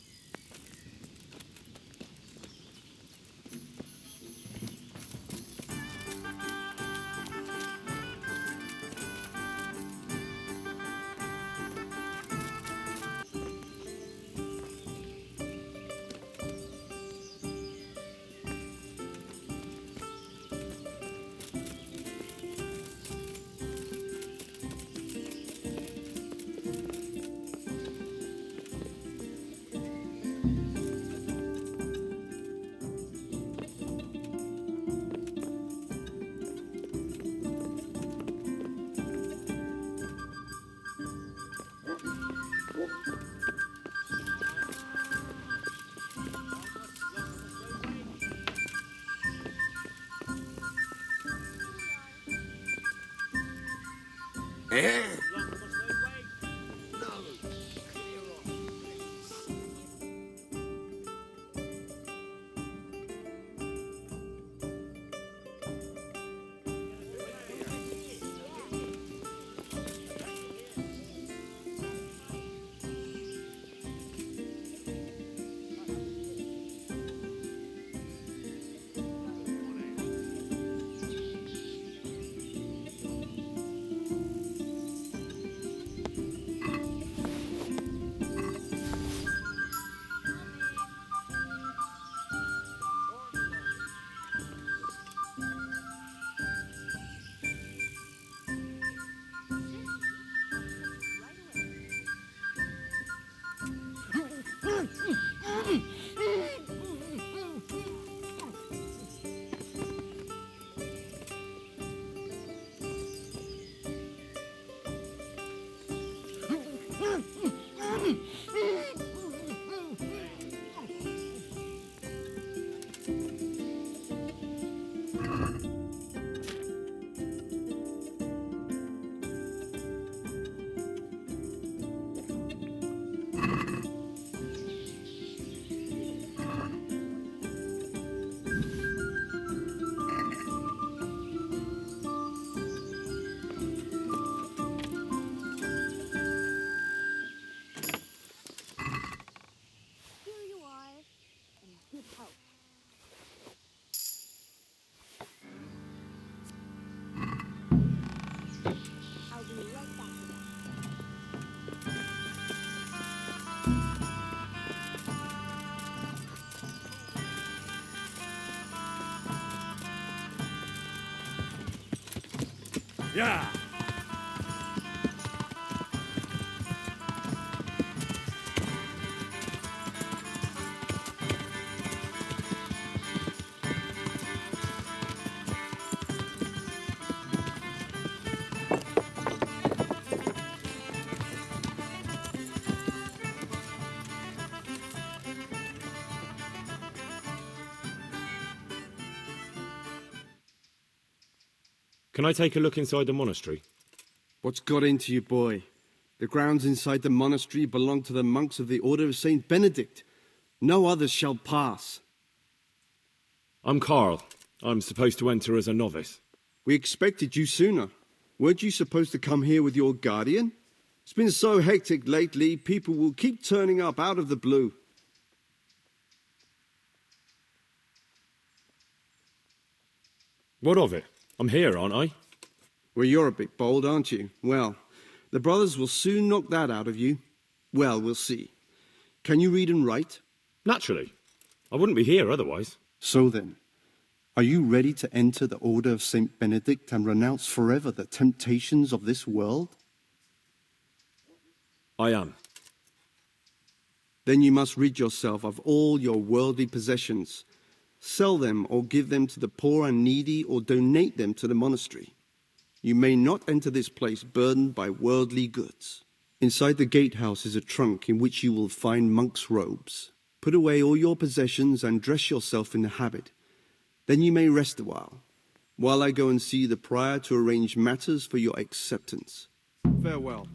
Yeah. Can I take a look inside the monastery? What's got into you, boy? The grounds inside the monastery belong to the monks of the Order of Saint Benedict. No others shall pass. I'm Carl. I'm supposed to enter as a novice. We expected you sooner. Weren't you supposed to come here with your guardian? It's been so hectic lately, people will keep turning up out of the blue. What of it? I'm here, aren't I? Well, you're a bit bold, aren't you? Well, the brothers will soon knock that out of you. Well, we'll see. Can you read and write? Naturally. I wouldn't be here otherwise. So then, are you ready to enter the Order of Saint Benedict and renounce forever the temptations of this world? I am. Then you must rid yourself of all your worldly possessions. Sell them or give them to the poor and needy or donate them to the monastery. You may not enter this place burdened by worldly goods. Inside the gatehouse is a trunk in which you will find monk's robes. Put away all your possessions and dress yourself in the habit. Then you may rest a while I go and see the prior to arrange matters for your acceptance. Farewell.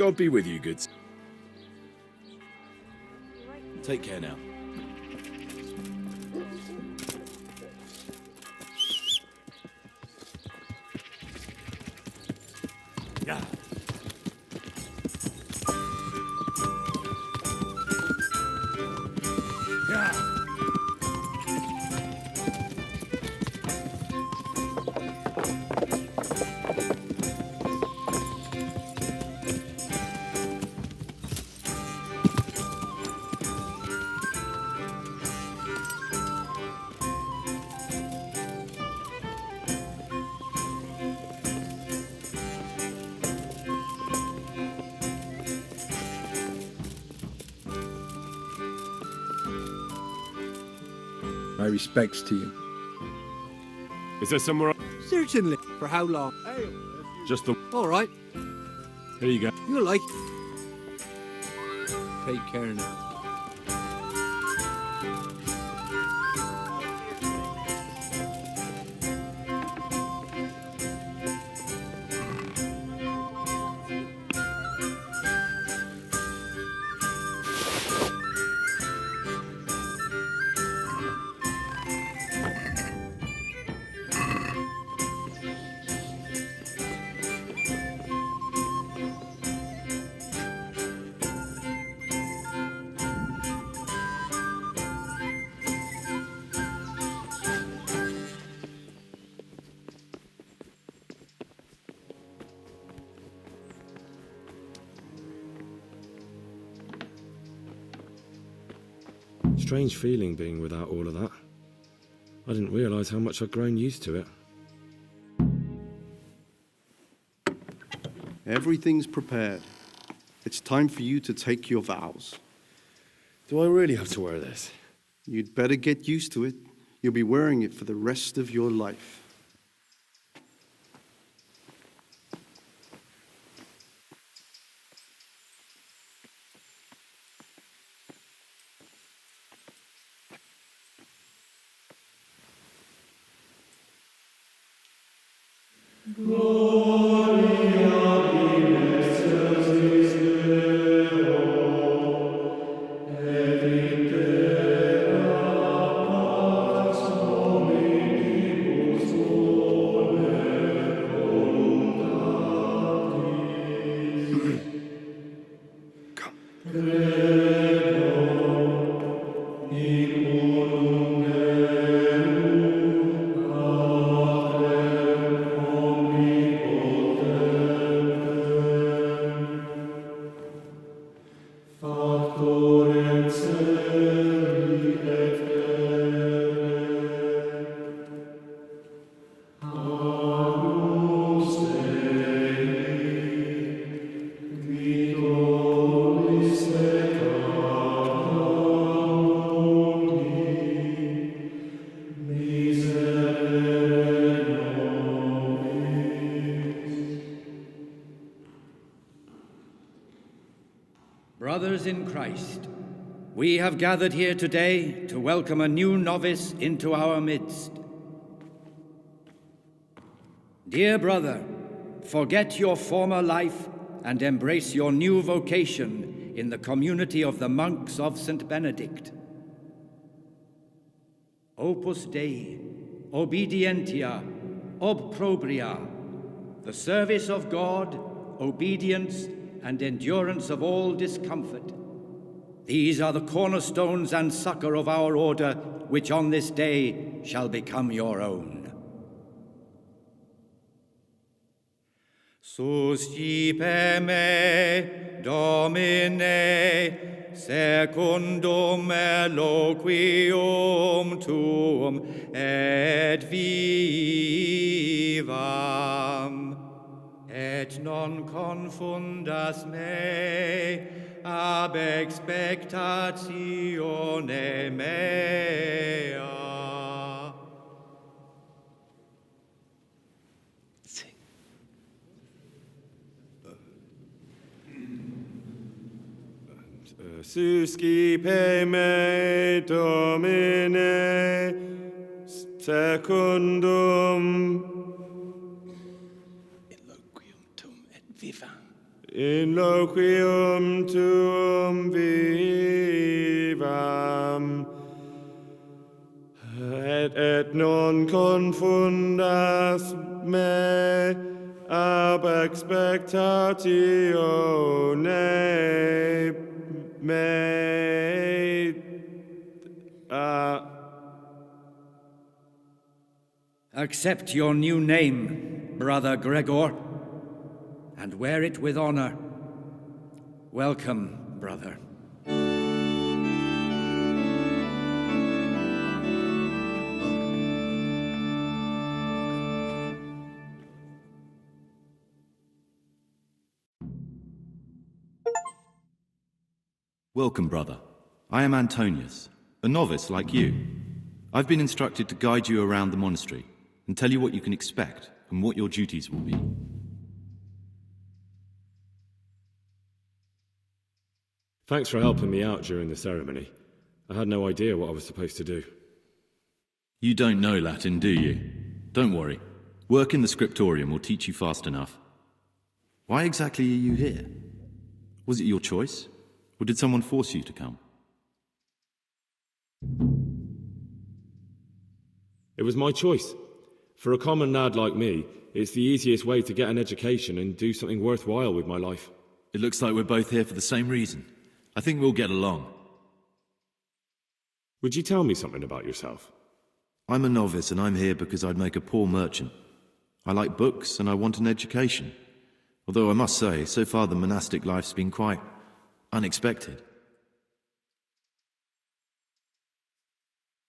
God be with you, good. Take care now. Yeah. Yeah. My respects to you. Is there somewhere? Certainly. For how long? Just the. All right. Here you go. You'll like. Take care now. Strange feeling being without all of that. I didn't realise how much I'd grown used to it. Everything's prepared. It's time for you to take your vows. Do I really have to wear this? You'd better get used to it. You'll be wearing it for the rest of your life. Brothers in Christ, we have gathered here today to welcome a new novice into our midst. Dear brother, forget your former life and embrace your new vocation in the community of the monks of St. Benedict. Opus Dei, obedientia, obprobria, the service of God, obedience, and endurance of all discomfort. These are the cornerstones and succor of our order, which on this day shall become your own. Suscipe me, Domine, secundum eloquium tuum, et vivam. Et non confundas me ab expectatione mea. Suscipe me, Domine, secundum in loquium tuum vivam, et non confundas me ab expectatione me. Accept your new name, Brother Gregor, and wear it with honor. Welcome, brother. Welcome, brother. I am Antonius, a novice like you. I've been instructed to guide you around the monastery and tell you what you can expect and what your duties will be. Thanks for helping me out during the ceremony. I had no idea what I was supposed to do. You don't know Latin, do you? Don't worry. Work in the scriptorium will teach you fast enough. Why exactly are you here? Was it your choice? Or did someone force you to come? It was my choice. For a common lad like me, it's the easiest way to get an education and do something worthwhile with my life. It looks like we're both here for the same reason. I think we'll get along. Would you tell me something about yourself? I'm a novice and I'm here because I'd make a poor merchant. I like books and I want an education. Although I must say, so far the monastic life's been quite unexpected.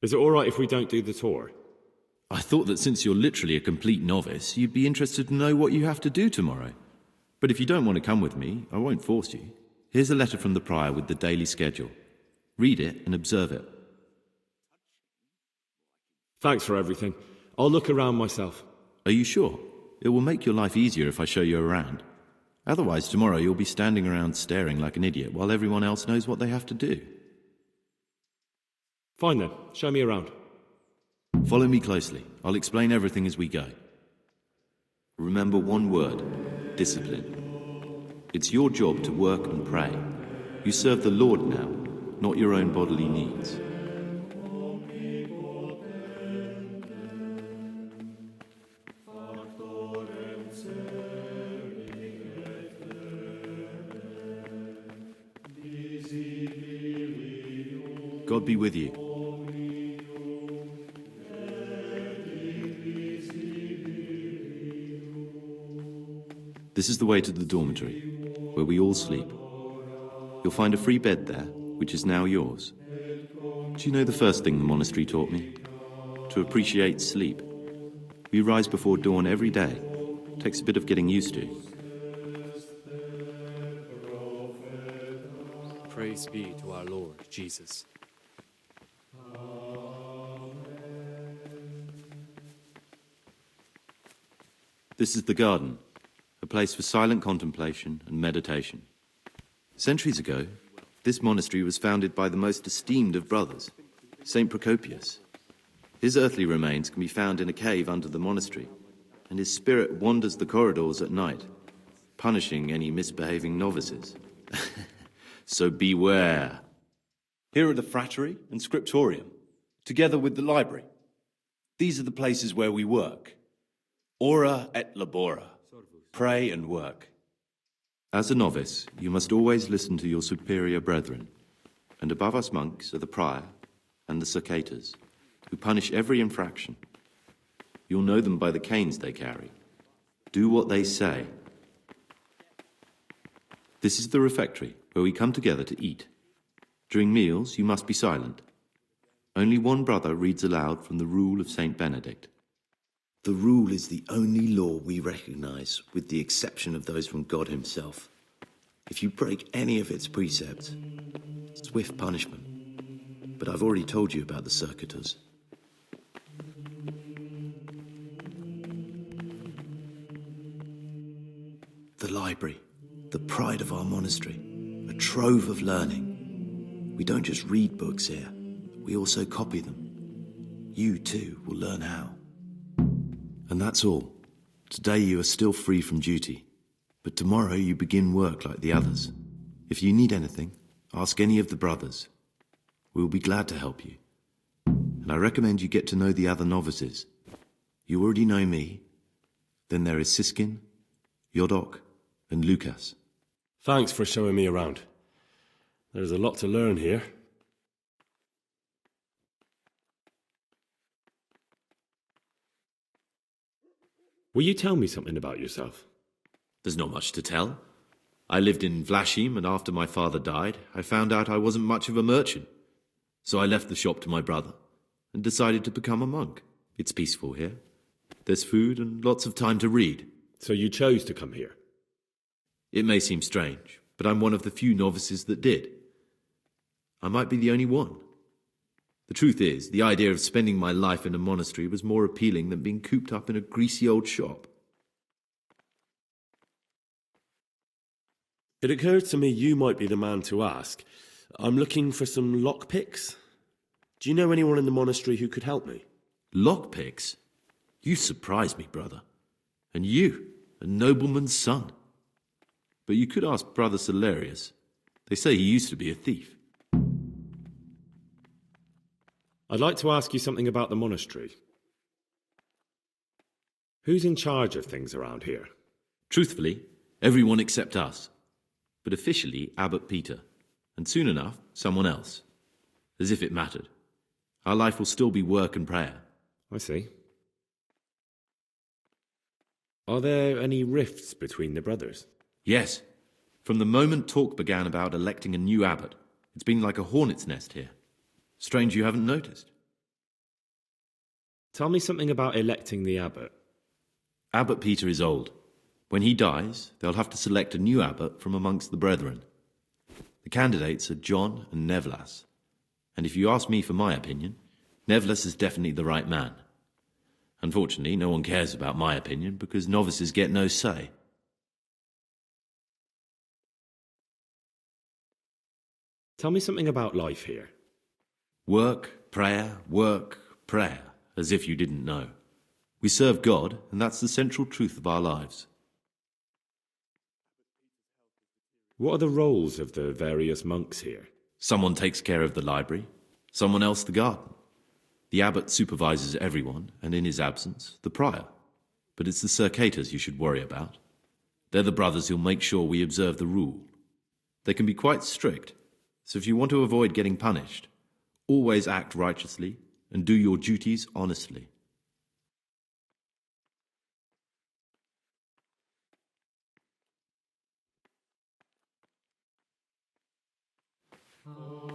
Is it all right if we don't do the tour? I thought that since you're literally a complete novice, you'd be interested to know what you have to do tomorrow. But if you don't want to come with me, I won't force you. Here's a letter from the prior with the daily schedule. Read it and observe it. Thanks for everything. I'll look around myself. Are you sure? It will make your life easier if I show you around. Otherwise, tomorrow you'll be standing around staring like an idiot while everyone else knows what they have to do. Fine then. Show me around. Follow me closely. I'll explain everything as we go. Remember one word: discipline. It's your job to work and pray. You serve the Lord now, not your own bodily needs. God be with you. This is the way to the dormitory, where we all sleep. You'll find a free bed there, which is now yours. Do you know the first thing the monastery taught me? To appreciate sleep. We rise before dawn every day. Takes a bit of getting used to. Praise be to our Lord Jesus. This is the garden, a place for silent contemplation and meditation. Centuries ago, this monastery was founded by the most esteemed of brothers, Saint Procopius. His earthly remains can be found in a cave under the monastery, and his spirit wanders the corridors at night, punishing any misbehaving novices. So beware. Here are the frattery and scriptorium, together with the library. These are the places where we work. Ora et labora. Pray and work. As a novice, you must always listen to your superior brethren, and above us monks are the prior and the cicatas, who punish every infraction. You'll know them by the canes they carry. Do what they say. This is the refectory, where we come together to eat. During meals, you must be silent. Only one brother reads aloud from the Rule of Saint Benedict. The rule is the only law we recognize, with the exception of those from God himself. If you break any of its precepts, swift punishment. But I've already told you about the circuitous. The library, the pride of our monastery, a trove of learning. We don't just read books here, we also copy them. You too will learn how. And that's all. Today you are still free from duty. But tomorrow you begin work like the others. If you need anything, ask any of the brothers. We'll be glad to help you. And I recommend you get to know the other novices. You already know me. Then there is Siskin, Yodok, and Lucas. Thanks for showing me around. There's a lot to learn here. Will you tell me something about yourself? There's not much to tell. I lived in Vlashim, and after my father died, I found out I wasn't much of a merchant. So I left the shop to my brother and decided to become a monk. It's peaceful here. There's food and lots of time to read. So you chose to come here? It may seem strange, but I'm one of the few novices that did. I might be the only one. The truth is, the idea of spending my life in a monastery was more appealing than being cooped up in a greasy old shop. It occurred to me you might be the man to ask. I'm looking for some lockpicks. Do you know anyone in the monastery who could help me? Lockpicks? You surprise me, brother. And you, a nobleman's son. But you could ask Brother Salarius. They say he used to be a thief. I'd like to ask you something about the monastery. Who's in charge of things around here? Truthfully, everyone except us. But officially, Abbot Peter. And soon enough, someone else. As if it mattered. Our life will still be work and prayer. I see. Are there any rifts between the brothers? Yes. From the moment talk began about electing a new abbot, it's been like a hornet's nest here. Strange you haven't noticed. Tell me something about electing the abbot. Abbot Peter is old. When he dies, they'll have to select a new abbot from amongst the brethren. The candidates are John and Nevlas. And if you ask me for my opinion, Nevlas is definitely the right man. Unfortunately, no one cares about my opinion because novices get no say. Tell me something about life here. Work, prayer, as if you didn't know. We serve God, and that's the central truth of our lives. What are the roles of the various monks here? Someone takes care of the library, someone else the garden. The abbot supervises everyone, and in his absence, the prior. But it's the circators you should worry about. They're the brothers who'll make sure we observe the rule. They can be quite strict, so if you want to avoid getting punished, always act righteously and do your duties honestly. Oh.